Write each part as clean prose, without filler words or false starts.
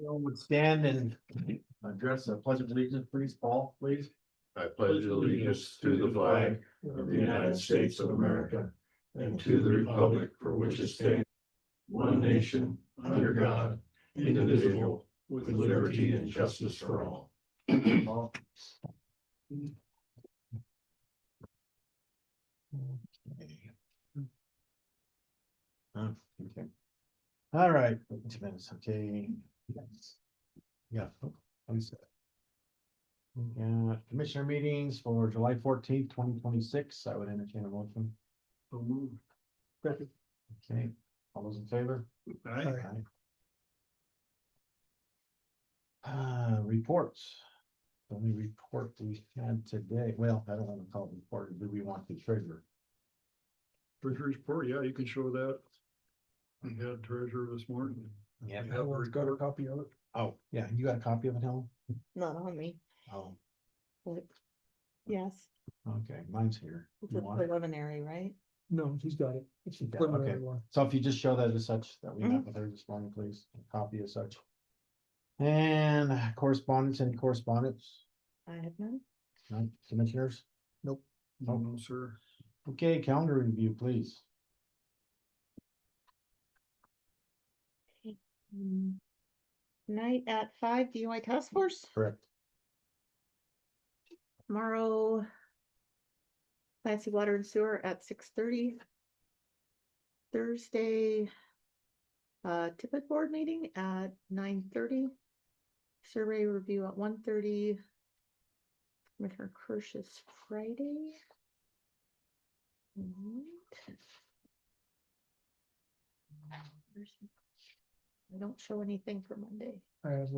Everyone would stand and address a pledge of allegiance, please. Paul, please. I pledge allegiance to the flag of the United States of America and to the republic for which it stands, one nation, under God, indivisible, with liberty and justice for all. Paul. Okay. All right, 2 minutes, okay. Yeah. I'm set. We got commissioner meetings for July 14th, 2026. I would entertain a motion. So moved. Second. Okay, all those in favor? Aye. Reports. The only report we had today, well, I don't want to call it report, do we want the treasurer? Treasurer's report, yeah, you can show that. We had treasurer this morning. Yeah. We have a Got a report. copy of it. Oh, yeah, you got a copy of it, Helen? Not on me, Oh, but yes, okay, mine's here. it's You a want it? preliminary, right? No, she's got it. It's a Yeah, preliminary okay. one. So if you just show that as such, that we met with her this morning, please, a copy as such. And correspondence, any correspondence? I have none. No, commissioners? No, sir. Okay, calendar review, please. Night at 5, DUI task force, Correct. tomorrow. Clancy Water and Sewer at 6:30. Thursday. Tippet board meeting at 9:30. Survey review at 1:30. Commissioner Kirsch is Friday. I don't show anything for Monday. I have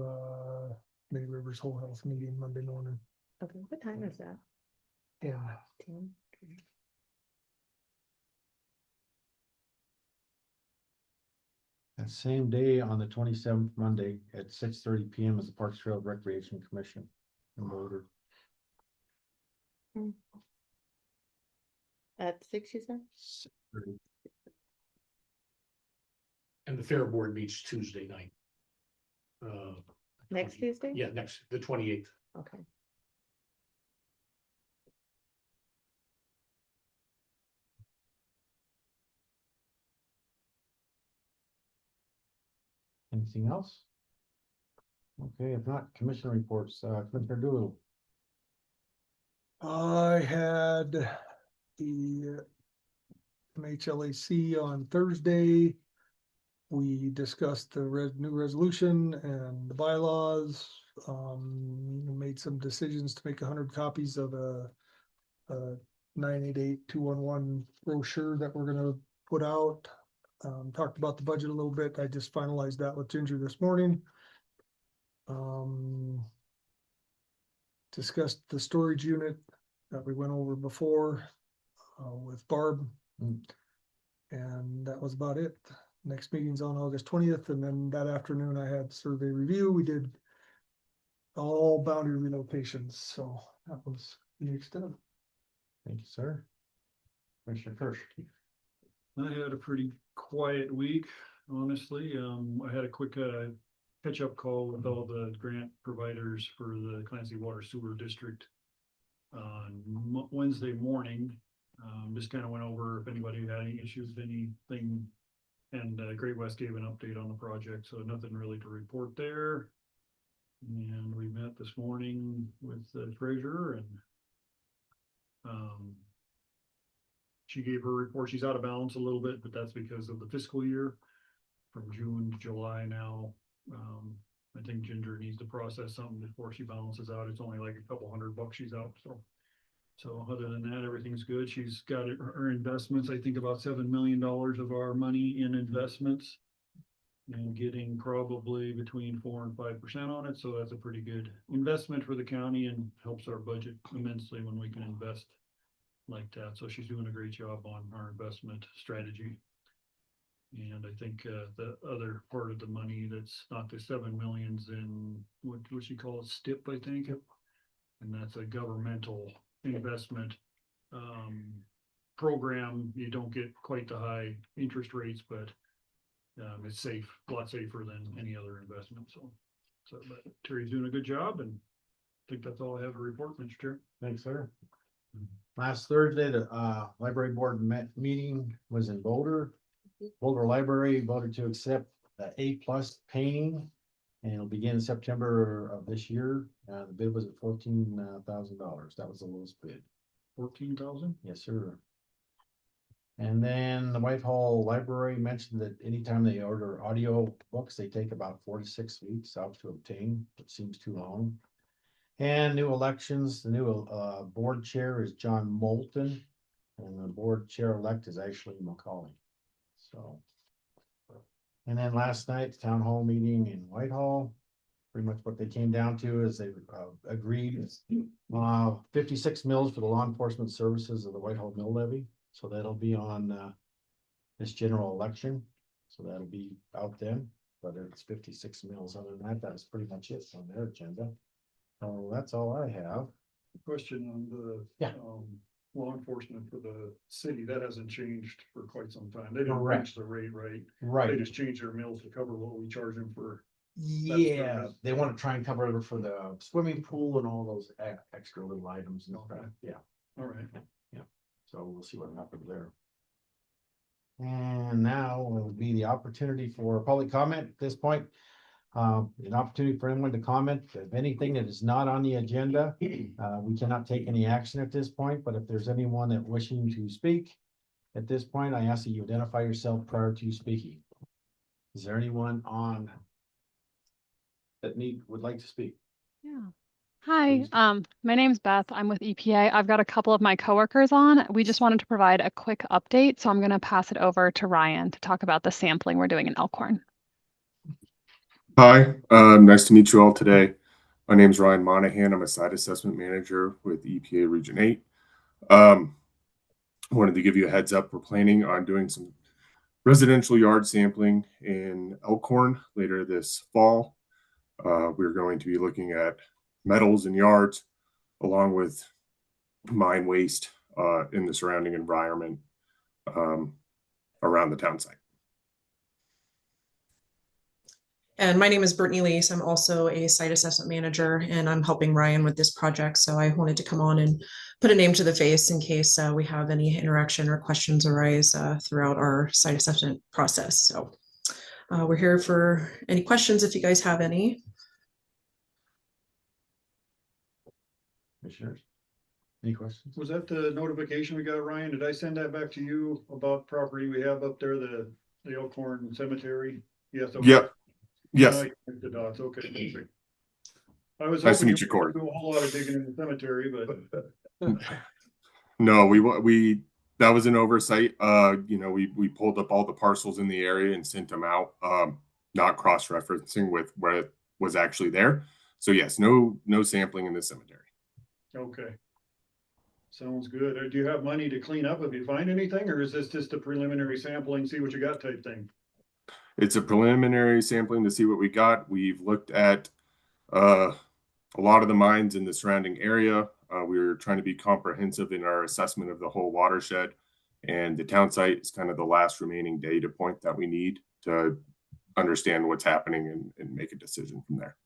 Many Rivers Whole Health meeting Monday morning. Okay, what time is that? Yeah. 10. That same day on the 27th, Monday at 6:30 PM is the Parks Trail Recreation Commission. in Boulder. At 6, you said? 6:30. And the fair board meets Tuesday night. Next 20 Tuesday? Yeah, the 28th. Okay. Anything else? Okay, if not, commission reports, Commissioner Doolittle. I had the MHLAC on Thursday. We discussed the new resolution and the bylaws. Made some decisions to make 100 copies of a 988-211 brochure that we're gonna put out. Talked about the budget a little bit. I just finalized that with Ginger this morning. Discussed the storage unit that we went over before with Barb. And that was about it. Next meeting's on August 20th, and then that afternoon I had survey review. We did all boundary relocations, so that was the extent. Thank you, sir. Commissioner Kirsch. I had a pretty quiet week, honestly. I had a quick catch-up call with all the grant providers for the Clancy Water Sewer District on Wednesday morning. Just kind of went over if anybody had any issues, anything, and Great West gave an update on the project, so nothing really to report there. And we met this morning with the treasurer, and she gave her report. She's out of balance a little bit, but that's because of the fiscal year from June to July now. I think Ginger needs to process something before she balances out. It's only like a couple $100 she's out, so other than that, everything's good. She's got her investments, I think about $7 million of our money in investments, and getting probably between 4% and 5% on it. So that's a pretty good investment for the county and helps our budget immensely when we can invest like that. So she's doing a great job on our investment strategy. And I think the other part of the money that's not the 7 millions in what she calls STIP, I think, and that's a governmental investment program. You don't get quite the high interest rates, but it's safe, a lot safer than any other investment. So So, but Terry's doing a good job, and I think that's all I have to report, Mr. Chair. Thanks, sir. Last Thursday, the library board meeting was in Boulder. Boulder Library voted to accept the A+ painting. And it'll begin in September of this year. The bid was at $14,000. That was the lowest bid. 14,000? Yes, sir. And then the Whitehall Library mentioned that anytime they order audio books, they take about 4 to 6 weeks out to obtain, which seems too long. And new elections, the new board chair is John Moulton, and the board chair-elect is Ashley McCauley. So, and then last night, the town hall meeting in Whitehall, pretty much what they came down to is they agreed 56 mills for the law enforcement services of the Whitehall mill levy. So that'll be on this general election. So that'll be out then, but it's 56 mills. Other than that, that's pretty much it on their agenda. So that's all I have. Question on the Yeah. Law enforcement for the city, that hasn't changed for quite some time. They didn't Correct. raise the rate, right? They Right. just changed their mills to cover what we charge them for. Yeah, service. they want to try and cover it for the swimming pool and all those extra little items and stuff. Yeah. All right. So we'll see what happens there. And now will be the opportunity for public comment at this point. An opportunity for anyone to comment if anything that is not on the agenda. We cannot take any action at this point, but if there's anyone that wishing to speak at this point, I ask that you identify yourself prior to speaking. Is there anyone on that would like to speak? Yeah. Hi, Please. my name's Beth. I'm with EPA. I've got a couple of my coworkers on. We just wanted to provide a quick update, so I'm going to pass it over to Ryan to talk about the sampling we're doing in Elkhorn. Hi, nice to meet you all today. My name is Ryan Monahan. I'm a site assessment manager with EPA Region 8. Wanted to give you a heads up. We're planning on doing some residential yard sampling in Elkhorn later this fall. We're going to be looking at metals in yards along with mine waste in the surrounding environment around the town site. And my name is Brittany Lease. I'm also a site assessment manager, and I'm helping Ryan with this project. So I wanted to come on and put a name to the face in case we have any interaction or questions arise throughout our site assessment process. So we're here for any questions if you guys have any. Commissioners, any questions? Was that the notification we got, Ryan? Did I send that back to you about property we have up there, the Elkhorn Cemetery? Yes. Okay. Yep. Yes. Now you connect the dots. Okay. I was Nice to hoping meet you, Corey. do a whole lot of digging in the cemetery, but No, we that was an oversight. We pulled up all the parcels in the area and sent them out, not cross-referencing with what was actually there. So yes, no sampling in the cemetery. okay. Sounds good. Do you have money to clean up if you find anything, or is this just a preliminary sampling, see what you got type thing? It's a preliminary sampling to see what we got. We've looked at a lot of the mines in the surrounding area. We were trying to be comprehensive in our assessment of the whole watershed, and the town site is kind of the last remaining data point that we need to understand what's happening and make a decision from there.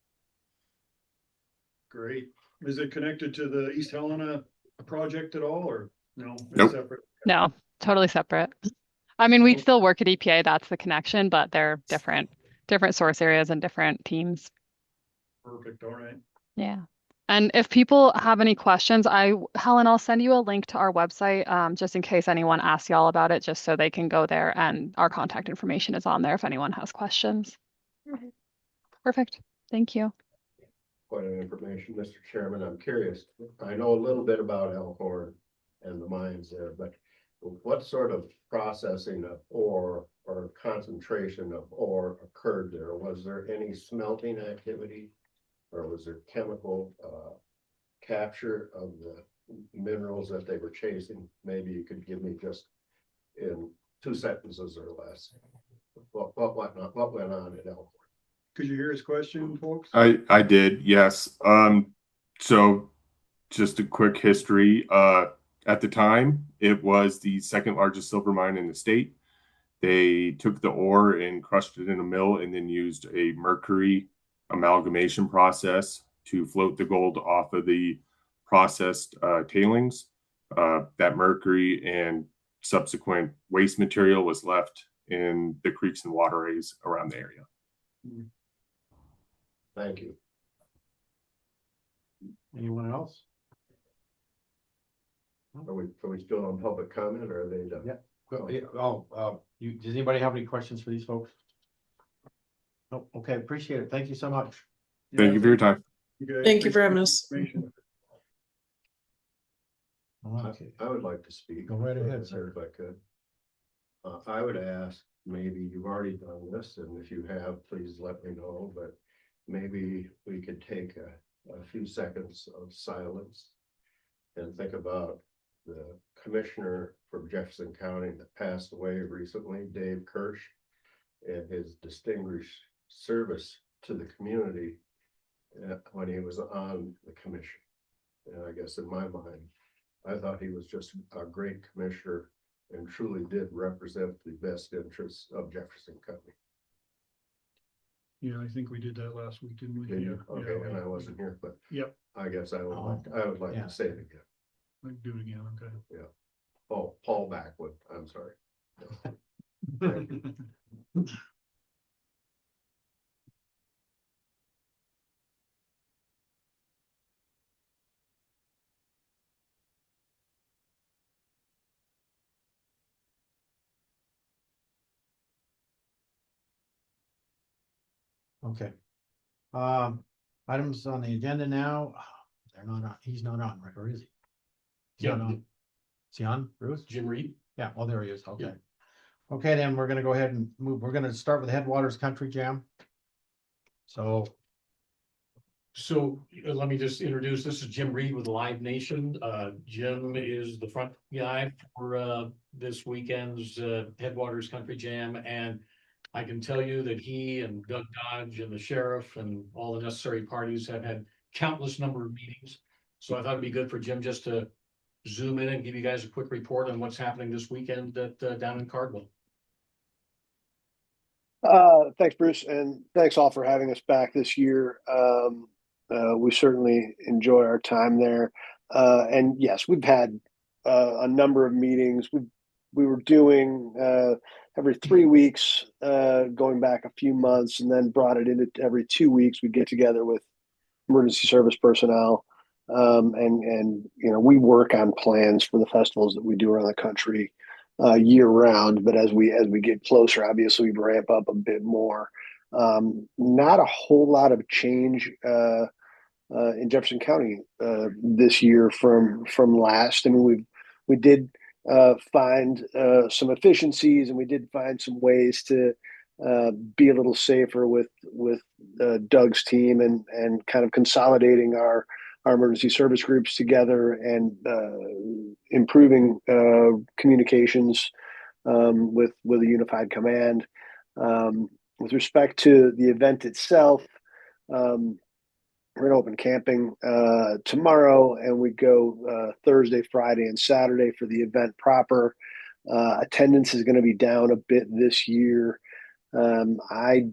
Great. Is it connected to the East Helena project at all, or no? It's Nope. separate? No, totally separate. I mean, we still work at EPA, that's the connection, but they're different source areas and different teams. Perfect. All right. Yeah. And if people have any questions, Helen, I'll send you a link to our website, just in case anyone asks y'all about it, just so they can go there, and our contact information is on there if anyone has questions. Okay. Perfect. Thank you. Quite an information, Mr. Chairman. I'm curious. I know a little bit about Elkhorn and the mines there, but what sort of processing of ore or concentration of ore occurred there? Was there any smelting activity, or was there chemical capture of the minerals that they were chasing? Maybe you could give me just in 2 sentences or less what went on at Elkhorn. Could you hear his question, folks? I did, yes. So just a quick history. At the time, it was the second largest silver mine in the state. They took the ore and crushed it in a mill and then used a mercury amalgamation process to float the gold off of the processed tailings. That mercury and subsequent waste material was left in the creeks and waterways around the area. Thank you. Anyone else? Are we still on public comment or are they done? Yeah. Does anybody have any questions for these folks? No, okay, appreciate it. Thank you so much. Thank you for your time. Thank you for having us. Okay, I would like to speak. Go right ahead, sir. If I could. I would ask, maybe you've already done this, and if you have, please let me know, but maybe we could take a few seconds of silence and think about the commissioner from Jefferson County that passed away recently, Dave Kirsch, and his distinguished service to the community when he was on the commission. And I guess in my mind, I thought he was just a great commissioner and truly did represent the best interests of Jefferson County. Yeah, I think we did that last week, didn't we? Did you? Yeah, Okay, yeah, and I wasn't here, but Yep, I guess I would like yeah. to say it again. I can do it again, okay. Oh, Paul Backwood, I'm sorry. Okay. Items on the agenda now. They're not on, he's not on, right, or is he? He's not Yeah. on. Is he on, Bruce? Jim Reed. Yeah, oh, there he is, okay. Yeah. Okay, then we're gonna go ahead and move, we're gonna start with Headwaters Country Jam. So, So let me just introduce, this is Jim Reed with Live Nation. Jim is the front guy for this weekend's Headwaters Country Jam. And I can tell you that he and Doug Dodge and the sheriff and all the necessary parties have had countless number of meetings. So I thought it'd be good for Jim just to zoom in and give you guys a quick report on what's happening this weekend at down in Cardwell. Thanks, Bruce, and thanks all for having us back this year. We certainly enjoy our time there. And yes, we've had a number of meetings. We were doing every 3 weeks, going back a few months, and then brought it into every 2 weeks. We'd get together with emergency service personnel. And we work on plans for the festivals that we do around the country year round. But as we get closer, obviously we ramp up a bit more. Not a whole lot of change in Jefferson County this year from last. I mean, we did find some efficiencies, and we did find some ways to be a little safer with Doug's team and kind of consolidating our emergency service groups together and improving communications with a unified command. With respect to the event itself, we're going to open camping tomorrow, and we go Thursday, Friday, and Saturday for the event proper. Attendance is going to be down a bit this year. I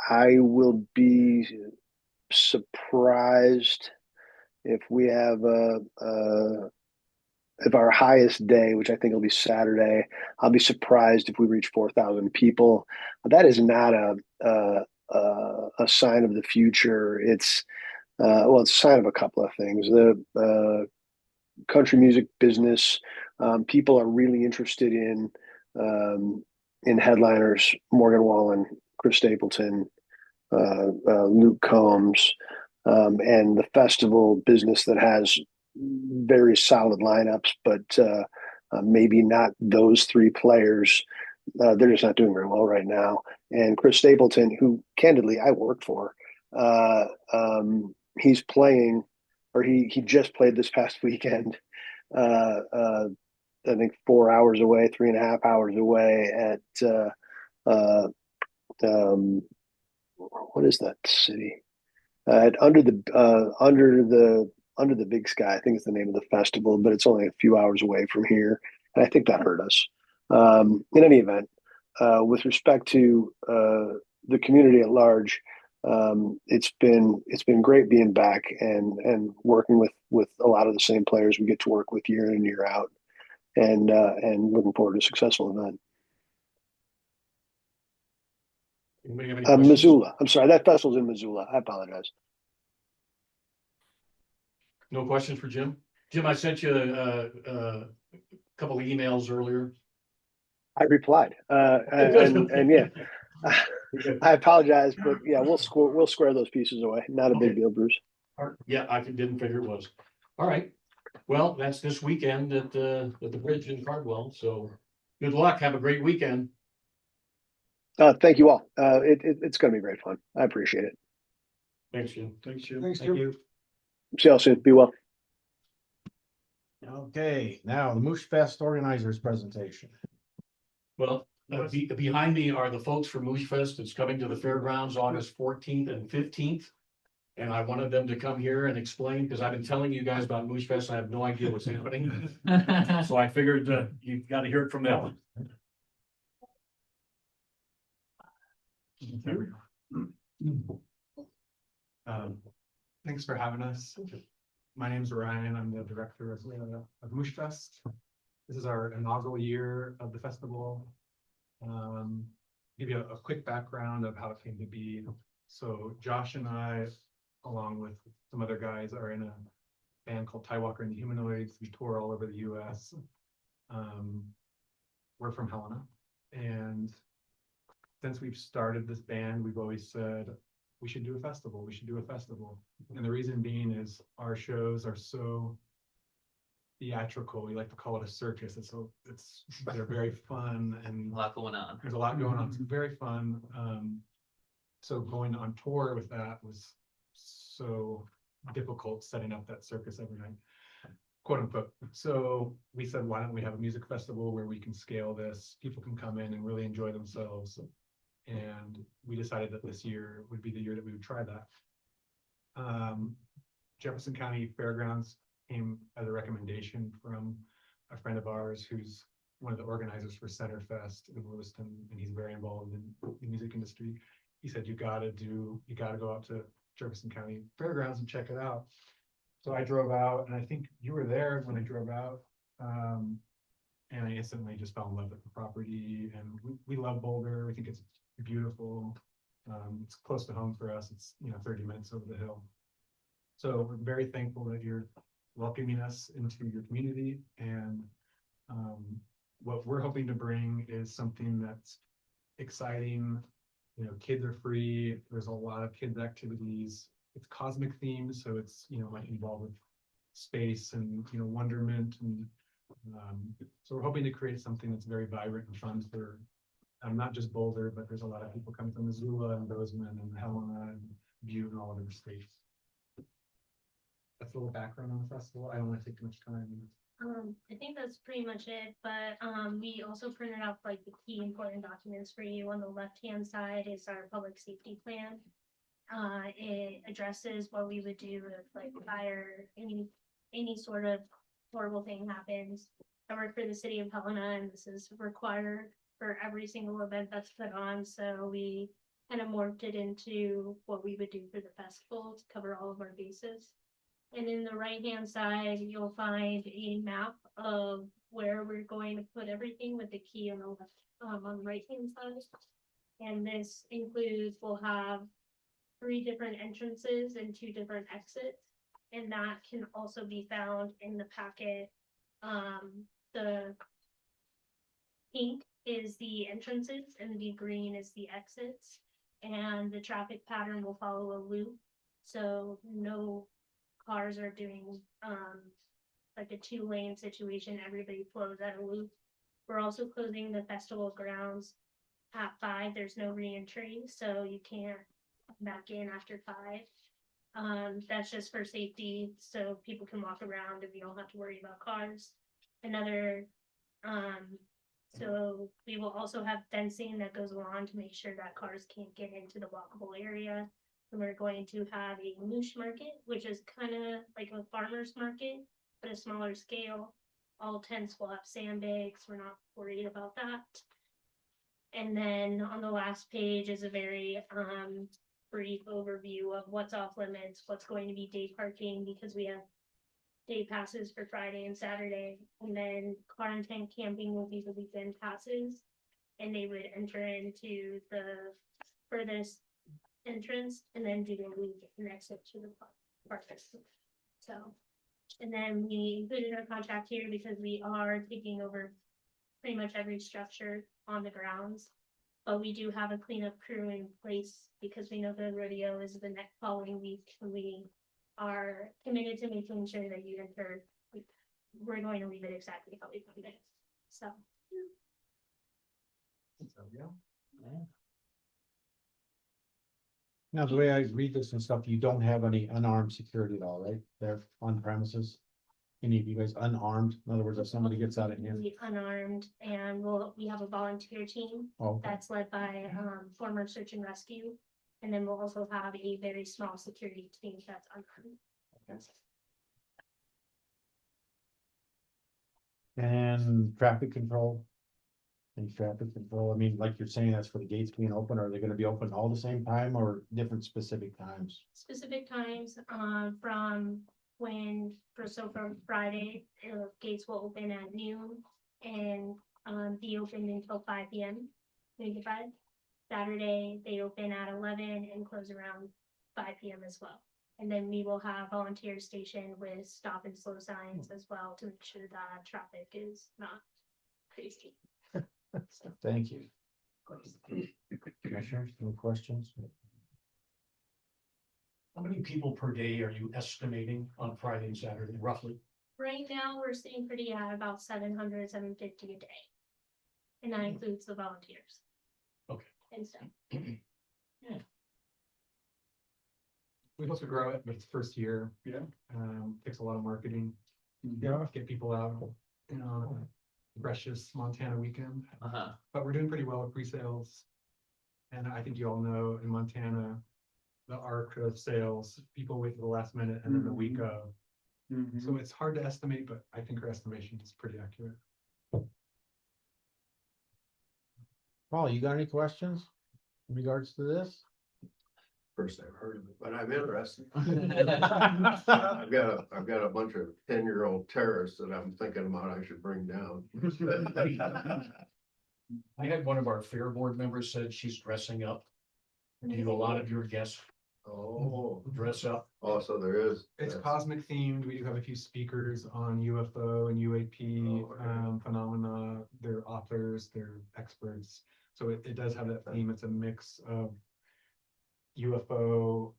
will be surprised if we have if our highest day, which I think will be Saturday. I'll be surprised if we reach 4,000 people. That is not a sign of the future. It's a sign of a couple of things. The country music business, people are really interested in headliners, Morgan Wallen, Chris Stapleton, Luke Combs, and the festival business that has very solid lineups, but maybe not those three players. They're just not doing very well right now. And Chris Stapleton, who candidly I work for, he's playing, or he just played this past weekend. I think 4 hours away, 3.5 hours away at what is that city? Under the Big Sky, I think is the name of the festival, but it's only a few hours away from here, and I think that hurt us. In any event, with respect to the community at large, It's been great being back and working with a lot of the same players we get to work with year in and year out, and looking forward to a successful event. Anybody have any questions? Missoula. I'm sorry, that festival's in Missoula. I apologize. No questions for Jim? Jim, I sent you a couple of emails earlier. I replied, and yeah, I apologize, but yeah, we'll square those pieces away. Not a big Okay. deal, Bruce. Yeah, I didn't figure it was. All right. Well, that's this weekend at the bridge in Cardwell. So good luck. Have a great weekend. Thank you all. It's going to be great fun. I appreciate it. Thanks, Jim. Thanks, Jim. Thanks, Thank Jim. you. See y'all soon. Be well. Okay, now the Moosh Fest organizers presentation. Well, behind me are the folks from Moosh Fest. It's coming to the fairgrounds August 14th and 15th. And I wanted them to come here and explain, because I've been telling you guys about Moosh Fest. I have no idea what's happening. So I figured you've got to hear it from them. Thanks for having us. My name's Ryan. I'm the director of Moosh Fest. This is our inaugural year of the festival. Give you a quick background of how it came to be. So Josh and I, along with some other guys, are in a band called Tie Walker and the Humanoids. We tour all over the US. We're from Helena, and since we've started this band, we've always said we should do a festival. We should do a festival. And the reason being is our shows are so theatrical. We like to call it a circus. They're very fun, and A lot going on. there's a lot going on. It's very fun. So going on tour with that was so difficult, setting up that circus every night, quote unquote. So we said, why don't we have a music festival where we can scale this? People can come in and really enjoy themselves. And we decided that this year would be the year that we would try that. Jefferson County Fairgrounds came as a recommendation from a friend of ours who's one of the organizers for Centerfest in Lewiston, and he's very involved in the music industry. He said, you gotta go out to Jefferson County Fairgrounds and check it out. So I drove out, and I think you were there when I drove out. And I instantly just fell in love with the property, and we love Boulder. We think it's beautiful. It's close to home for us. It's 30 minutes over the hill. So we're very thankful that you're welcoming us into your community. And what we're hoping to bring is something that's exciting. Kids are free. There's a lot of kids activities. It's cosmic themed, so it's like involved with space and wonderment, and so we're hoping to create something that's very vibrant and fun for not just Boulder, but there's a lot of people coming from Missoula and Bozeman and Helena and Butte and all over the states. That's a little background on the festival. I don't want to take too much time. I think that's pretty much it, but we also printed out like the key important documents for you. On the left-hand side is our public safety plan. It addresses what we would do if like fire, any sort of horrible thing happens. I work for the city of Helena, and this is required for every single event that's put on. So we kind of morphed it into what we would do for the festival to cover all of our bases. And in the right-hand side, you'll find a map of where we're going to put everything with the key on the left, on the right-hand side. And this includes, we'll have 3 different entrances and 2 different exits. And that can also be found in the packet. The pink is the entrances and the green is the exits. And the traffic pattern will follow a loop. So no cars are doing like a 2-lane situation. Everybody flows at a loop. We're also closing the festival grounds at 5. There's no re-entry, so you can't come back in after 5. That's just for safety, so people can walk around and we don't have to worry about cars. So we will also have fencing that goes along to make sure that cars can't get into the walkable area. And we're going to have a moosh market, which is kind of like a farmer's market, but a smaller scale. All tents will have sandbags. We're not worried about that. And then on the last page is a very brief overview of what's off limits, what's going to be day parking, because we have day passes for Friday and Saturday, and then car and tent camping will be the weekend passes. And they would enter into the furthest entrance and then do a loop and exit to the park. So, and then we included our contract here because we are taking over pretty much every structure on the grounds. But we do have a cleanup crew in place because we know the rodeo is the next following week. And we are committed to making sure that you enter. We're going to leave it exactly how we found it. So. So, yeah. Now, the way I read this and stuff, you don't have any unarmed security at all, right? They're on premises. Any of you guys unarmed? In other words, if somebody gets out of hand. We unarmed, and we have a volunteer team Oh, okay. that's led by former search and rescue. And then we'll also have a very small security team that's unarmed. And traffic control? Any traffic control? I mean, like you're saying, that's for the gates being open. Are they gonna be open all the same time or different specific times? Specific times from from Friday, gates will open at noon and be open until 5 p.m. 3 to 5. Saturday, they open at 11 and close around 5 p.m. as well. And then we will have volunteers stationed with stop and slow signs as well to make sure that traffic is not crazy. Thank you. Commissioners, any questions? How many people per day are you estimating on Friday and Saturday, roughly? Right now, we're sitting pretty at about 700, 750 a day. And that includes the volunteers. Okay. And stuff. We hope to grow it, but it's first year. Yeah. Takes a lot of marketing. Yeah. Get people out, precious Montana weekend. But we're doing pretty well with pre-sales. And I think you all know in Montana, the arc of sales, people wait for the last minute and then the week of. So it's hard to estimate, but I think our estimation is pretty accurate. Paul, you got any questions in regards to this? First I've heard of it, but I'm interested. I've got a bunch of 10-year-old terrorists that I'm thinking about I should bring down. I had one of our fair board members said she's dressing up. Do you, a lot of your guests Oh, dress up? so there is. It's that's- cosmic themed. We do have a few speakers on UFO and UAP Oh, okay. phenomena. They're authors, they're experts. So it does have that theme. It's a mix of UFO,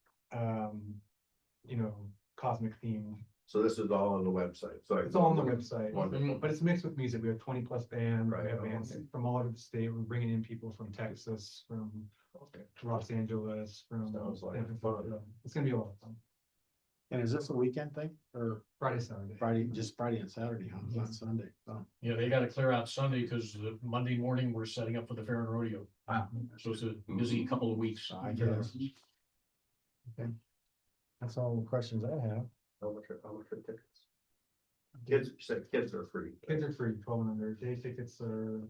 cosmic theme. So this is all on the website. So It's all on the website, Wonderful. but it's mixed with music. We have 20+ bands. Right, We have oh, bands okay. from all over the state. We're bringing in people from Texas, from Okay. Los Angeles, from Sounds like San Francisco. It's gonna be a lot of fun. And is this a weekend thing or Friday, Saturday. just Friday and Saturday, huh? Not Sunday? Oh. Yeah, they gotta clear out Sunday because the Monday morning we're setting up for the fair and rodeo. Wow. So it's a busy couple of weeks. I guess. Okay. That's all the questions I have. How much are tickets? Kids, you said kids are free. Kids are free, 12 and under. Day tickets are,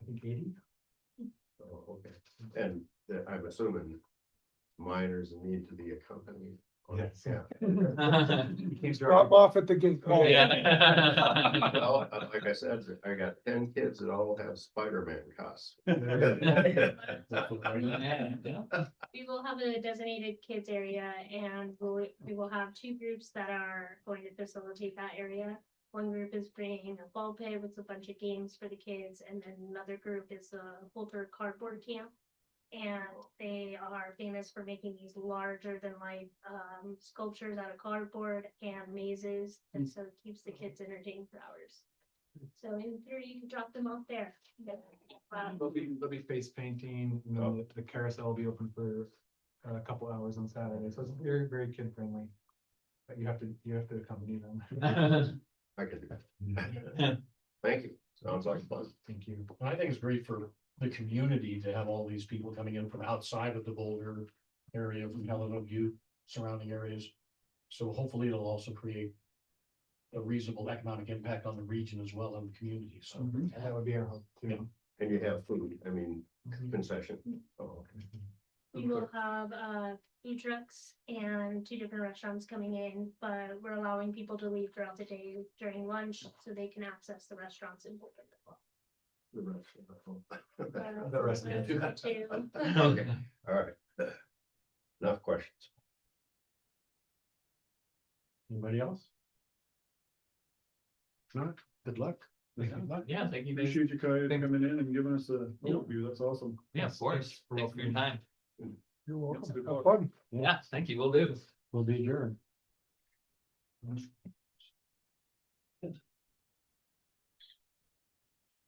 I think, 80. Oh, okay. And I'm assuming minors need to be accompanied. Yes. Yeah. You can't Drop drive. off at the gate. Oh, Well, like I said, I got 10 kids that all have Spider-Man costumes. We will have a designated kids area and we will have 2 groups that are going to facilitate that area. One group is bringing a ball pit with a bunch of games for the kids, and then another group is a Holter cardboard camp. And they are famous for making these larger than life sculptures out of cardboard and mazes, and so it keeps the kids entertained for hours. So in theory, you can drop them off there. There'll be face painting, the carousel will be open for a couple hours on Saturday, so it's very, very kid friendly. But you have to accompany them. I can do that. Thank you. Sounds like fun. Thank you. I think it's great for the community to have all these people coming in from outside of the Boulder area, from Helena View, surrounding areas. So hopefully it'll also create a reasonable economic impact on the region as well and the community, so. That would be our hope too. And you have food, I mean, concession. Oh, okay. We will have food trucks and 2 different restaurants coming in, but we're allowing people to leave throughout the day during lunch so they can access the restaurants in Boulder. The rest. The rest of Too. Okay, all right. Enough questions. Anybody else? No, good luck. Good luck. Yeah, thank you. Appreciate you guys coming in and giving us a overview. That's awesome. Yeah, of course. Thanks for your time. You're welcome. Good Have luck. fun. Yeah, thank you. Will do. Will be adjourned.